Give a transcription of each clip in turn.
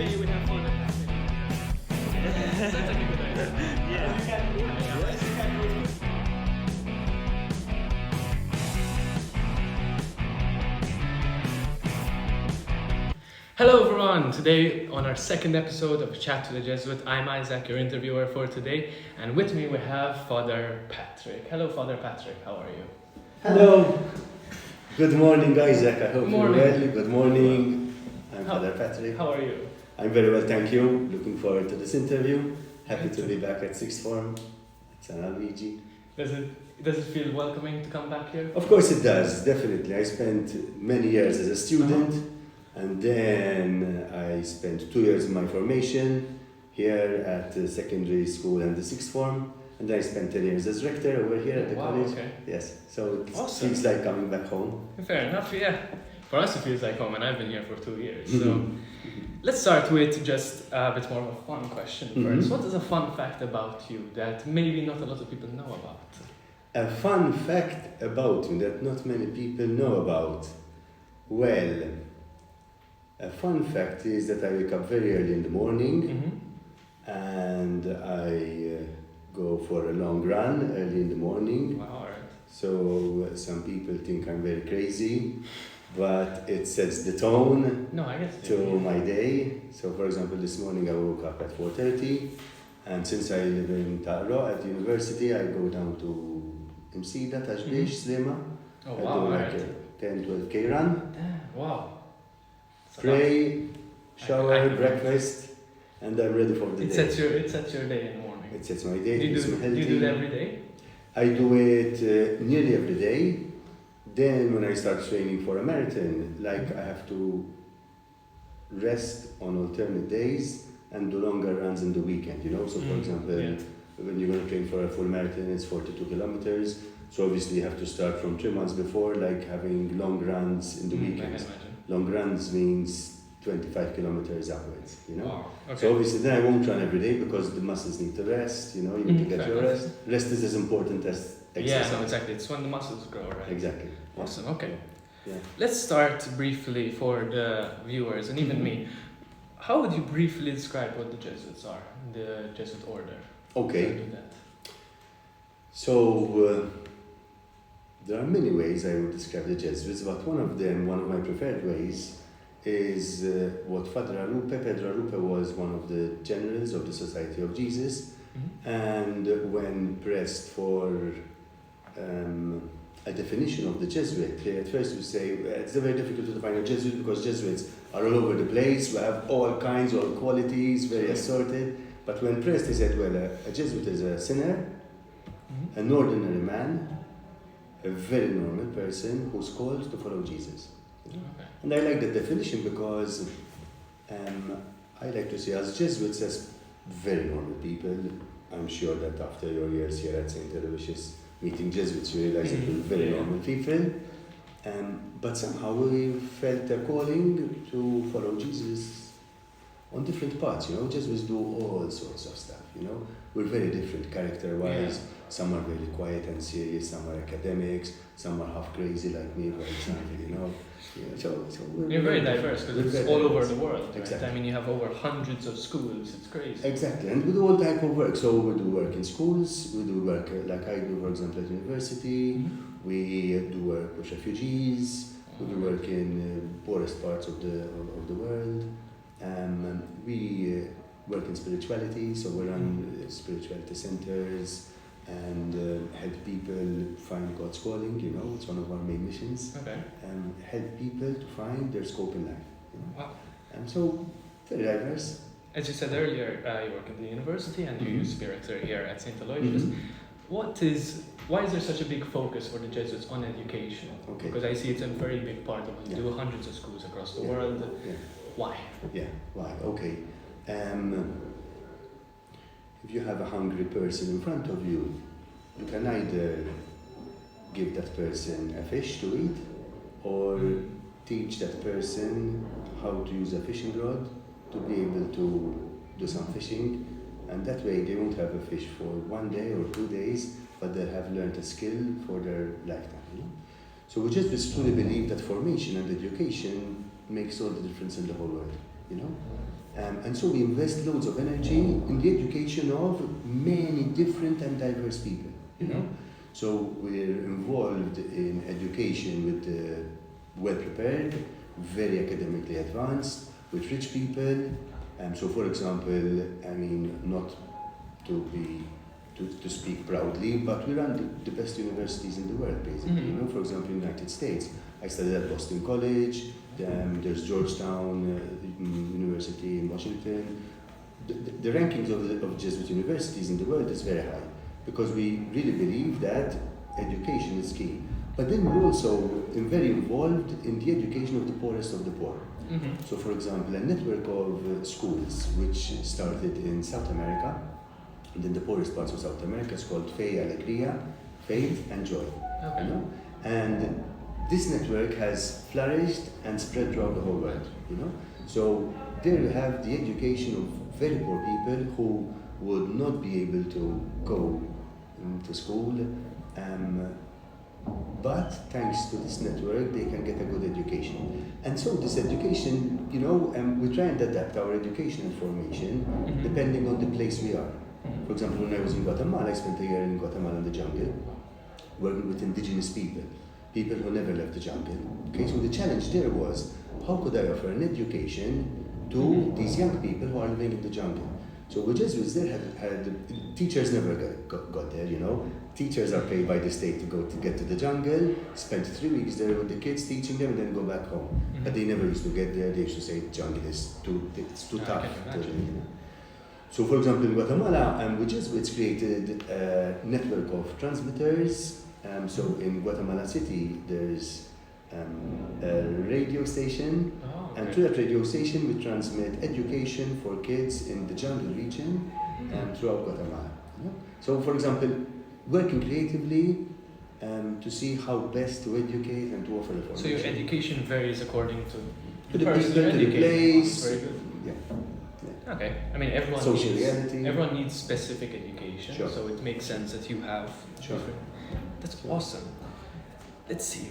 maybe we have fun at that. That's like a good idea. Yeah. You can do it. Yes, you can do it. Hello everyone! Today on our second episode of Chat to the Jesuit, I'm Isaac, your interviewer for today, and with me we have Father Patrick. Hello Father Patrick, how are you? Hello. Good morning, Isaac. I hope Good you're morning. well. Good morning. I'm How- Father Patrick. How are you? I'm very well, thank you. Looking forward to this interview. Happy to be back at sixth form at San Luigi. Does it feel welcoming to come back here? Of course it does, definitely. I spent many years as a student, and then I spent 2 years in my formation here at the secondary school and the sixth form, and I spent 10 years as rector over here at the Wow, college. okay. Yes, so it Awesome. feels like coming back home. Fair enough, yeah. For us it feels like home, and I've been here for 2 years. So let's start with just a bit more of a fun question first. What is a fun fact about you that maybe not a lot of people know about? A fun fact about me that not many people know about. Well, a fun fact is that I wake up very early in the morning and I go for a long run early in the morning. Wow, alright. So some people think I'm very crazy, but it sets the tone No, I guess to my day. So for example, this morning I woke up at 4:30, and since I live in Taro at university, I go down to Imsida, Tajbish, Slima. Oh I wow, do like alright. a 10-12K run, Damn, wow. So pray, shower, I can- breakfast, and I'm ready for the it day. sets your day in the morning. It sets my Do day, you it's do, healthy. do you do it every day? I do it nearly every day. Then when I start training for a marathon, like I have to rest on alternate days and do longer runs in the weekend, you know? So for example, yeah. when you're going to train for a full marathon, it's 42 kilometers. So obviously you have to start from 3 months before, like having long runs in the I can weekends. imagine. Long runs means 25 kilometers upwards, you know? Wow. Okay. So obviously then I won't run every day because the muscles need to rest, you know, you need to get fair your enough. rest. Rest is as important as exercise. Yeah, no, exactly. It's when the muscles grow, right? Exactly. Yeah. Awesome. Okay. Yeah. Let's start briefly for the viewers and even me. How would you briefly describe what the Jesuits are, the Jesuit order? Okay. How do you do that? So there are many ways I would describe the Jesuits, but one of my preferred ways, is what Padre Arupe. Pedro Arupe was one of the generals of the Society of Jesus, and when pressed for a definition of the Jesuit, at first we say it's very difficult to define a Jesuit because Jesuits are all over the place. We have all kinds, all qualities, very assorted. But when pressed, he said, well, a Jesuit is a sinner, an ordinary man, a very normal person who's called to follow Jesus. Okay. And I like the definition because I like to see us Jesuits as very normal people. I'm sure that after your years here at St. Aloysius meeting Jesuits, you realize that we're very Yeah. normal people. But somehow we felt a calling to follow Jesus on different paths, you know. Jesuits do all sorts of stuff, you know. We're very different character-wise. Yeah. Some are very quiet and serious, some are academics, some are half crazy like me, for example, you know. Yeah, so we're You're very diverse because we're it's very all over diverse. the world, right? Exactly. I mean, you have over hundreds of schools. It's crazy. Exactly, and we do all type of work. So we do work in schools, we do work like I do, for example, at university. We do work with refugees. We do work in poorest parts of the world. We work in spirituality, so we run spirituality centers and help people find God's calling. You know, it's one of our main missions. Okay. Help people to find their scope in life. You know? Wow. So very diverse. As you said earlier, you work at the university and you used to be rector here at St. Aloysius. Why is there such a big focus for the Jesuits on education? Okay. Because I see it's a very big part of what you do, hundreds of schools across the world. Yeah. Why? Yeah, why? Okay. If you have a hungry person in front of you, you can either give that person a fish to eat or teach that person how to use a fishing rod to be able to do some fishing, and that way they won't have a fish for 1 day or 2 days, but they'll have learned a skill for their lifetime. You know? So we just truly believe that formation and education makes all the difference in the whole world. you know. And so we invest loads of energy in the education of many different and diverse people, you know. So we're involved in education with the well-prepared, very academically advanced, with rich people. So for example, I mean, not to speak proudly, but we run the best universities in the world, basically. You know, for example, in the United States, I studied at Boston College. There's Georgetown University in Washington. The rankings of Jesuit universities in the world is very high because we really believe that education is key. But then we're also very involved in the education of the poorest of the poor. So, for example, a network of schools which started in South America, and in the poorest parts of South America, is called Fe y Alegría, Faith and Joy. Okay. You know? And this network has flourished and spread throughout the whole world, you know. So there you have the education of very poor people who would not be able to go to school, but thanks to this network they can get a good education. And so this education, you know, we try and adapt our education and formation depending on the place we are. For example, when I was in Guatemala, I spent a year in Guatemala in the jungle, working with indigenous people who never left the jungle. Okay, so the challenge there was, how could I offer an education to these young people who are living in the jungle? So the Jesuits there had teachers never got there, you know. Teachers are paid by the state to get to the jungle, spend 3 weeks there with the kids teaching them, and then go back home. But they never used to get there. They used to say jungle is too tough. So for example, in Guatemala, the Jesuits created a network of transmitters. So in Guatemala City, there's a radio station, and through that radio station we transmit education for kids in the jungle region throughout Guatemala. You know? So for example, working creatively to see how best to educate and to offer the formation. So your education varies according to the person people, to the place. Very good. Yeah. Okay, I mean everyone needs specific education, so it makes sense that you have different. That's awesome. Let's see.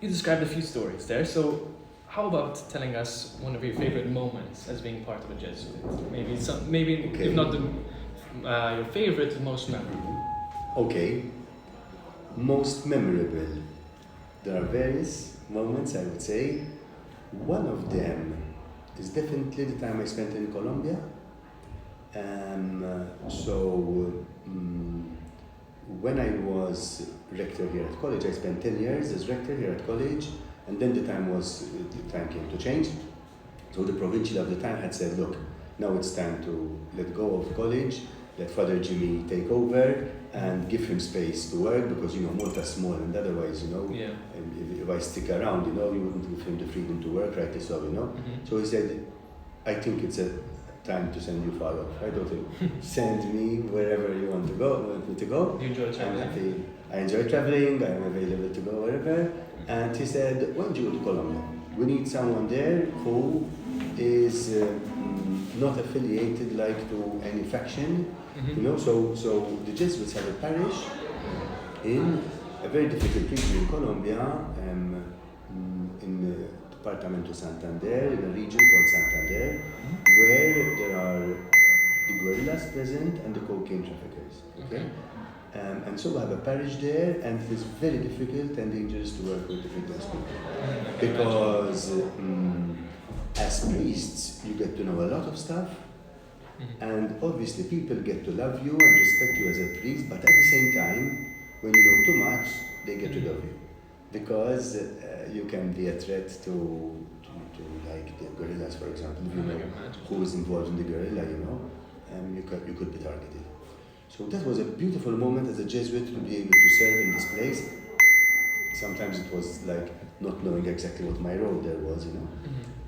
You described a few stories there, so how about telling us one of your favorite moments as being part of a Jesuit? Maybe if not your favorite, the most memorable. Okay. Most memorable. There are various moments, I would say. One of them is definitely the time I spent in Colombia. When I was rector here at college, I spent 10 years as rector here at college, and then the time came to change. So the provincial of the time had said, look, now it's time to let go of college, let Father Jimmy take over and give him space to work, because, you know, Malta's small, and otherwise, you know, if I stick around, you know, you wouldn't give him the freedom to work, right? So, you know, so he said, I think it's a time to send you far off. I don't think. Send me wherever you want me to go. You enjoy traveling? I'm happy. I enjoy traveling. I'm available to go wherever. And he said, why don't you go to Colombia? We need someone there who is not affiliated like to any faction. You know, so the Jesuits have a parish in a very difficult region in Colombia, in the Departamento Santander, in a region called Santander, where there are the guerrillas present and the cocaine traffickers. Okay? And so we have a parish there, and it is very difficult and dangerous to work with those people. Because as priests, you get to know a lot of stuff, and obviously people get to love you and respect you as a priest, but at the same time, when you know too much, they get rid of you. Because you can be a threat to like the guerrillas, for example. If you know who is involved in the guerrilla, you know, you could be targeted. So that was a beautiful moment as a Jesuit to be able to serve in this place. Sometimes it was like not knowing exactly what my role there was, you know.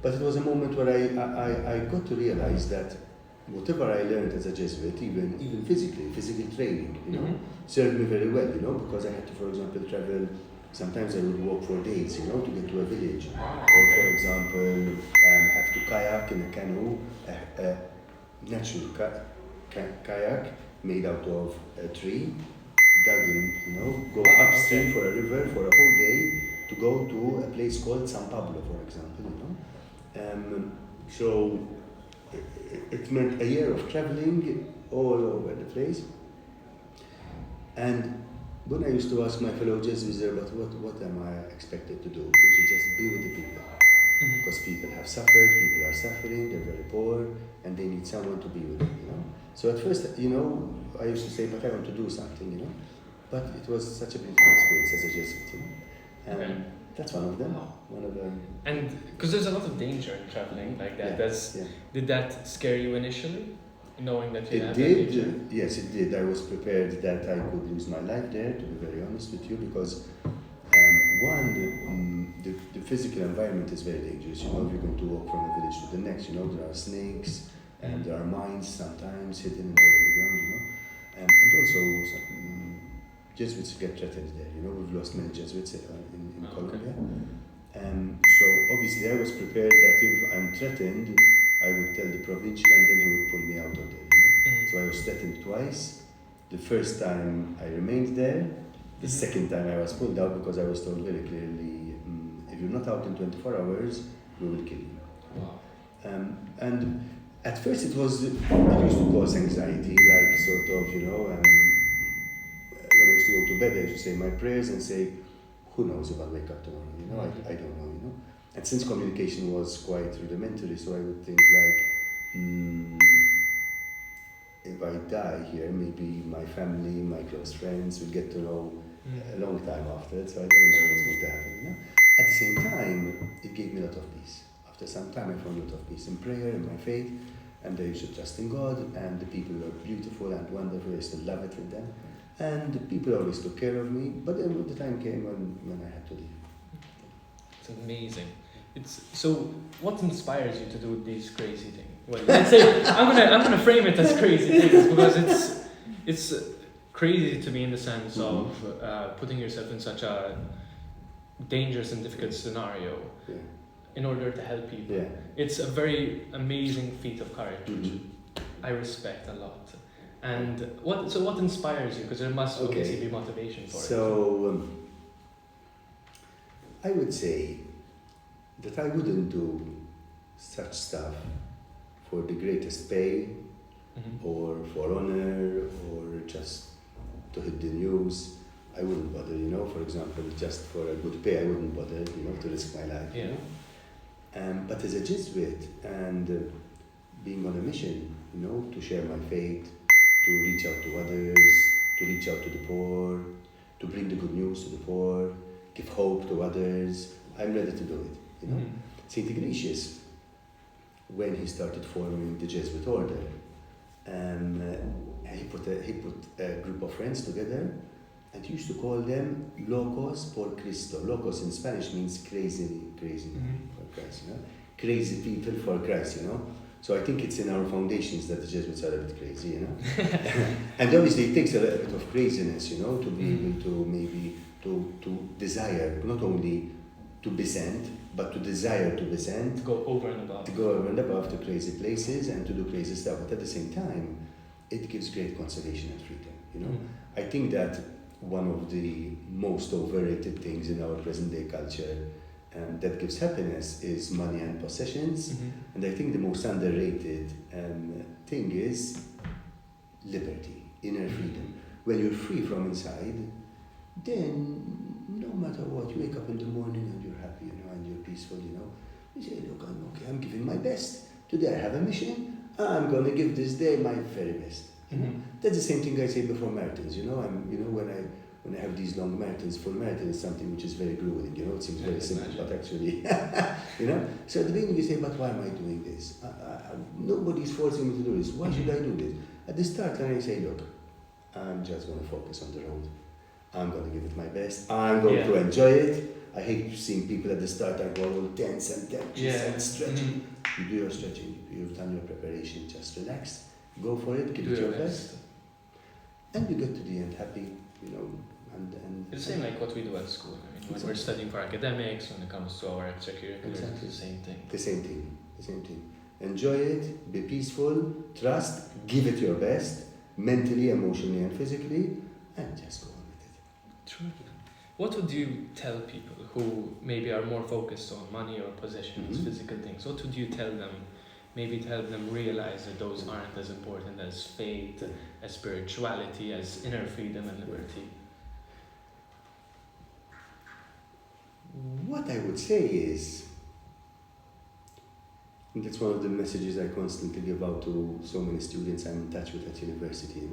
But it was a moment where I got to realize that whatever I learned as a Jesuit, even physical training, you know, served me very well, you know, because I had to, for example, travel. Sometimes I would walk for days, you know, to get to a village. Or, for example, have to kayak in a canoe, a natural kayak made out of a tree, dug in, you know, go upstream for a river for a whole day to go to a place called San Pablo, for example, you know. So it meant a year of traveling all over the place. And when I used to ask my fellow Jesuits there, but what am I expected to do? To just be with the people. Because people have suffered, people are suffering, they're very poor, and they need someone to be with them, you know. So at first, I used to say, but I want to do something, But it was such a beautiful experience as a Jesuit, And Okay. that's one of them. Wow. One of them. And because there's a lot of danger in traveling like that. Yeah. Did that scare you initially, knowing that you It had did. that danger? Yes, it did. I was prepared that I could lose my life there, to be very honest with you, because the physical environment is very dangerous. If you're going to walk from a village to the next, there are snakes and there are mines sometimes hidden in the ground, and also Jesuits get threatened there. We've lost many Jesuits in Colombia. So obviously I was prepared that if I'm threatened, I would tell the provincial and then he would pull me out of there. So I was threatened twice. The first time I remained there. The second time I was pulled out because I was told very clearly, if you're not out in 24 hours, we will kill you. Wow. And at first it used to cause anxiety, like sort of, when I used to go to bed, I used to say my prayers and say, who knows if I'll wake up tomorrow, I don't know, And since communication was quite rudimentary, so I would think like, if I die here, maybe my family, my close friends will get to know a long time after, so I don't know what's going to happen. At the same time, it gave me a lot of peace. After some time, I found a lot of peace in prayer, in my faith, and I used to trust in God, and the people were beautiful and wonderful. I used to love it with them, and the people always took care of me. But then the time came when I had to leave. It's amazing. So what inspires you to do these crazy things? Well, let's say I'm gonna frame it as crazy things because it's crazy to me in the sense of putting yourself in such a dangerous and difficult scenario in order to help people. Yeah. It's a very amazing feat of courage, which I respect a lot. And what inspires you? Because there must obviously be motivation for it. So I would say that I wouldn't do such stuff for the greatest pay or for honor or just to hit the news. I wouldn't bother, for example, just for a good pay, I wouldn't bother, to risk my life. But as a Jesuit and being on a mission, to share my faith, to reach out to others, to reach out to the poor, to bring the good news to the poor, give hope to others, I'm ready to do it. St. Ignatius, when he started forming the Jesuit order, he put a group of friends together, and he used to call them locos por Cristo. Locos in Spanish means crazy for Christ, crazy people for Christ, So I think it's in our foundations that the Jesuits are a bit crazy, And obviously it takes a bit of craziness, to be able to maybe to desire not only to be sent, but to desire to be sent. To go over and above. To go over and above to crazy places and to do crazy stuff. But at the same time, it gives great consolation and freedom, I think that one of the most overrated things in our present day culture that gives happiness is money and possessions. And I think the most underrated thing is liberty, inner freedom. When you're free from inside, then no matter what, you wake up in the morning and you're happy, and you're peaceful, You say, look, I'm giving my best. Today I have a mission. I'm going to give this day my very best. That's the same thing I say before marathons. When I have these long marathons, full marathon is something which is very grueling. It seems very simple, but actually, So at the beginning you say, but why am I doing this? Nobody's forcing me to do this. Why should I do this? At the start, then I say, look, I'm just going to focus on the road. I'm going to give it my best. I'm going to enjoy it. I hate seeing people at the start are all tense and and stretching. You do your stretching. You've done your preparation. Just relax. Go for it. Give it your best. And you get to the end happy, And it's the same like what we do at school. When we're studying for academics, when it comes to our extracurriculars, it's the same thing. The same thing. Enjoy it. Be peaceful. Trust. Give it your best. Mentally, emotionally, and physically. And just go on with it. True. what would you tell people who maybe are more focused on money or possessions, physical things? What would you tell them? Maybe to help them realize that those aren't as important as faith, as spirituality, as inner freedom and liberty. What I would say is, and that's one of the messages I constantly give out to so many students I'm in touch with at university,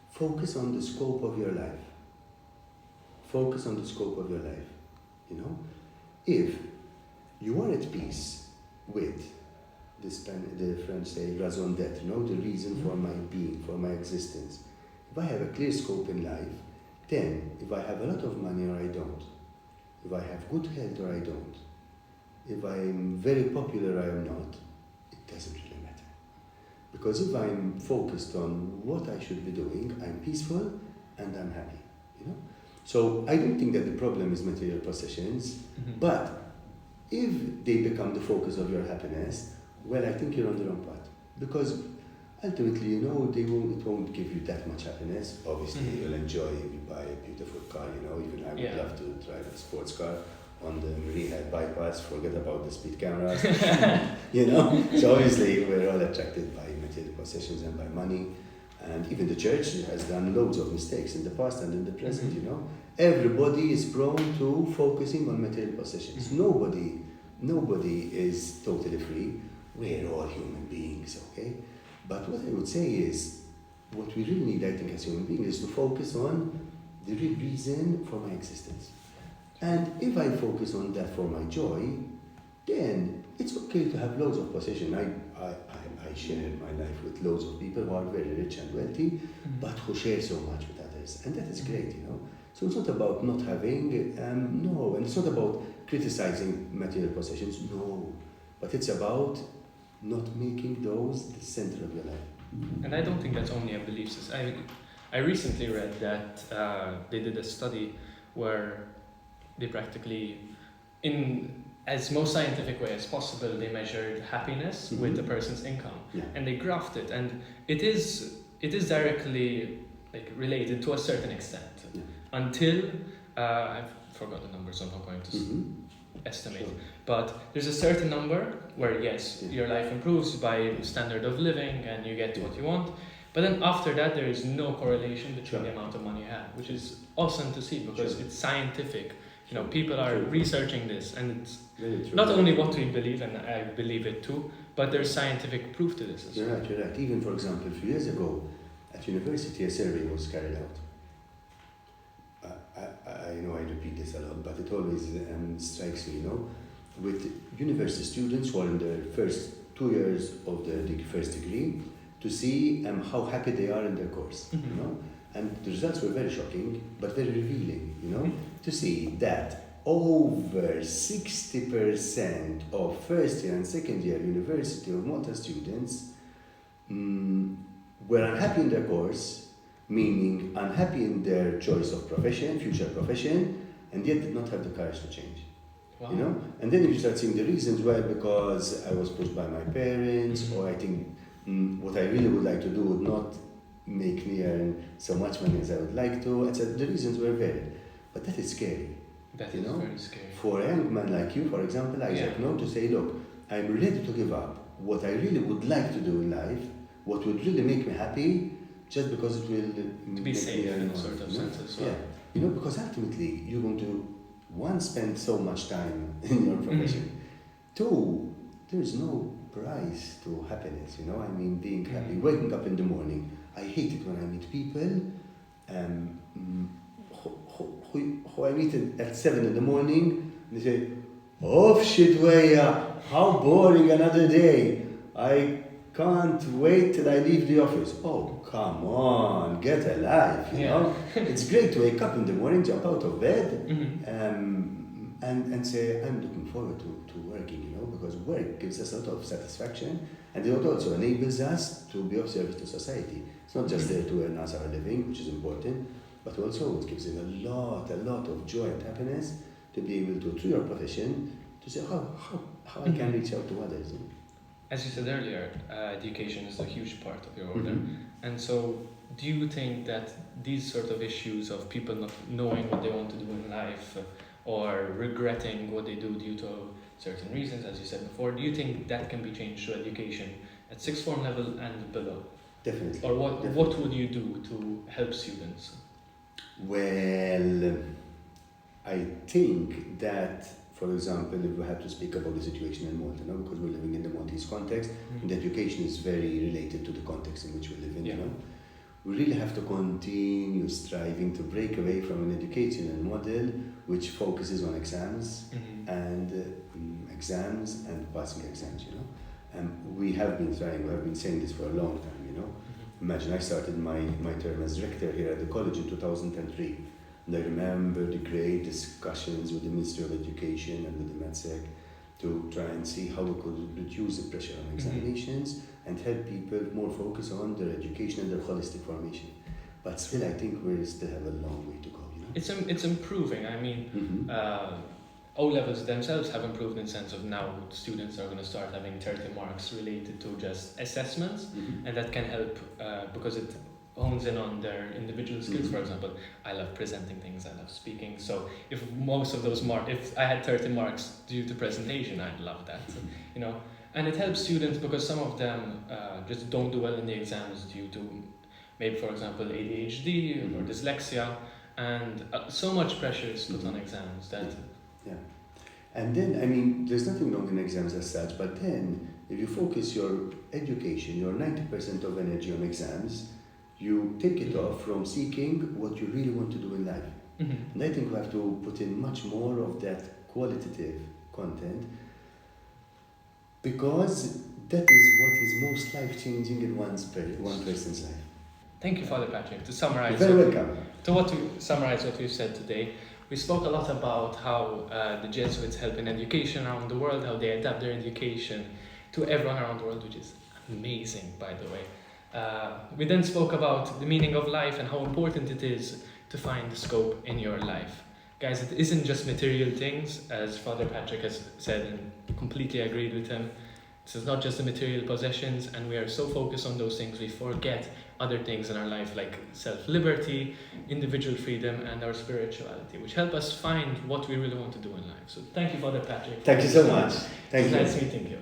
focus on the scope of your life. Focus on the scope of your life, If you are at peace with the French say, raison d'être, the reason for my being, for my existence. If I have a clear scope in life, then if I have a lot of money or I don't, if I have good health or I don't, if I'm very popular or I am not, it doesn't really matter. Because if I'm focused on what I should be doing, I'm peaceful and I'm happy, So I don't think that the problem is material possessions, but if they become the focus of your happiness, well, I think you're on the wrong path. Because ultimately, it won't give you that much happiness. Obviously, you'll enjoy if you buy a beautiful car, even I would love to drive a sports car on the rehab bypass, forget about the speed cameras, So obviously, we're all attracted by material possessions and by money. And even the church has done loads of mistakes in the past and in the present, Everybody is prone to focusing on material possessions. Nobody is totally free. We're all human beings, okay? But what I would say is, what we really need, I think, as human beings, is to focus on the real reason for my existence. And if I focus on that for my joy, then it's okay to have loads of possession. I share my life with loads of people who are very rich and wealthy, but who share so much with others. And that is great, So it's not about not having, no, and it's not about criticizing material possessions, no. But it's about not making those the center of your life. And I don't think that's only a belief system. I recently read that they did a study where they practically, in as most scientific way as possible, they measured happiness with the person's income, and they graphed it, and it is directly related to a certain extent until I've forgot the number, so I'm not going to estimate. Sure. But there's a certain number where your life improves by standard of living and you get what you want. But then after that, there is no correlation between the amount of money you have, which is awesome to see because it's scientific. People are researching this, and it's not only what we believe, and I believe it too, but there's scientific proof to this as well. You're right. Even, for example, a few years ago, at university, a survey was carried out. I know I repeat this a lot, but it always strikes me, with university students who are in their first 2 years of their first degree, to see how happy they are in their course, And the results were very shocking, but very revealing, to see that over 60% of first year and second year University of Malta students were unhappy in their course, meaning unhappy in their choice of profession, future profession, and yet did not have the courage to change. Wow. And then if you start seeing the reasons, well, because I was pushed by my parents, or I think what I really would like to do would not make me earn so much money as I would like to, etc. The reasons were varied. But that is scary. That is very scary. For a young man like you, for example, Isaac, to say, look, I'm ready to give up what I really would like to do in life, what would really make me happy, just because it will to be safe in a sort of sense as well. Yeah, because ultimately you're going to, one, spend so much time in your profession. Two, there's no price to happiness, being happy, waking up in the morning. I hate it when I meet people who I meet at 7 in the morning, and they say, oh shit, how boring another day. I can't wait till I leave the office. Oh, come on, get a life, you know? It's great to wake up in the morning, jump out of bed, and say, I'm looking forward to working, because work gives us a lot of satisfaction, and it also enables us to be of service to society. It's not just there to earn us our living, which is important, but also it gives you a lot of joy and happiness to be able to, through your profession, to say how I can reach out to others. As you said earlier, education is a huge part of your order. And so do you think that these sort of issues of people not knowing what they want to do in life or regretting what they do due to certain reasons, as you said before, do you think that can be changed through education at sixth form level and below? Definitely. Or Definitely. what would you do to help students? Well, I think that, for example, if we have to speak about the situation in Malta now, because we're living in the Maltese context, and education is very related to the context in which we live in, Yeah. you know. We really have to continue striving to break away from an educational model which focuses on exams and passing exams, you know. And we have been trying, we have been saying this for a long time, you know. Imagine I started my term as rector here at the college in 2003. And I remember the great discussions with the Ministry of Education and with the MedSec to try and see how we could reduce the pressure on examinations and help people more focus on their education and their holistic formation. But still, I think we still have a long way to go, you know. It's improving. I mean, O-levels themselves have improved in the sense of now students are going to start having 30 marks related to just assessments, and that can help because it hones in on their individual skills. For example, I love presenting things, I love speaking, so if most of those marks, if I had 30 marks due to presentation, I'd love that, you know. And it helps students because some of them just don't do well in the exams due to maybe, for example, ADHD or dyslexia, and so much pressure is put on exams that... Yeah. And then, I mean, there's nothing wrong in exams as such, but then if you focus your education, your 90% of energy on exams, you take it off from seeking what you really want to do in life. And I think we have to put in much more of that qualitative content, because that is what is most life-changing in one person's life. Thank you, Father Patrick. To summarize, You're very welcome. Summarize what we've said today, we spoke a lot about how the Jesuits help in education around the world, how they adapt their education to everyone around the world, which is amazing, by the way. We then spoke about the meaning of life and how important it is to find the scope in your life. Guys, it isn't just material things, as Father Patrick has said, and completely agreed with him. It's not just the material possessions, and we are so focused on those things, we forget other things in our life like self-liberty, individual freedom, and our spirituality, which help us find what we really want to do in life. So thank you, Father Patrick. Thank you so much. Thank you. Nice meeting you.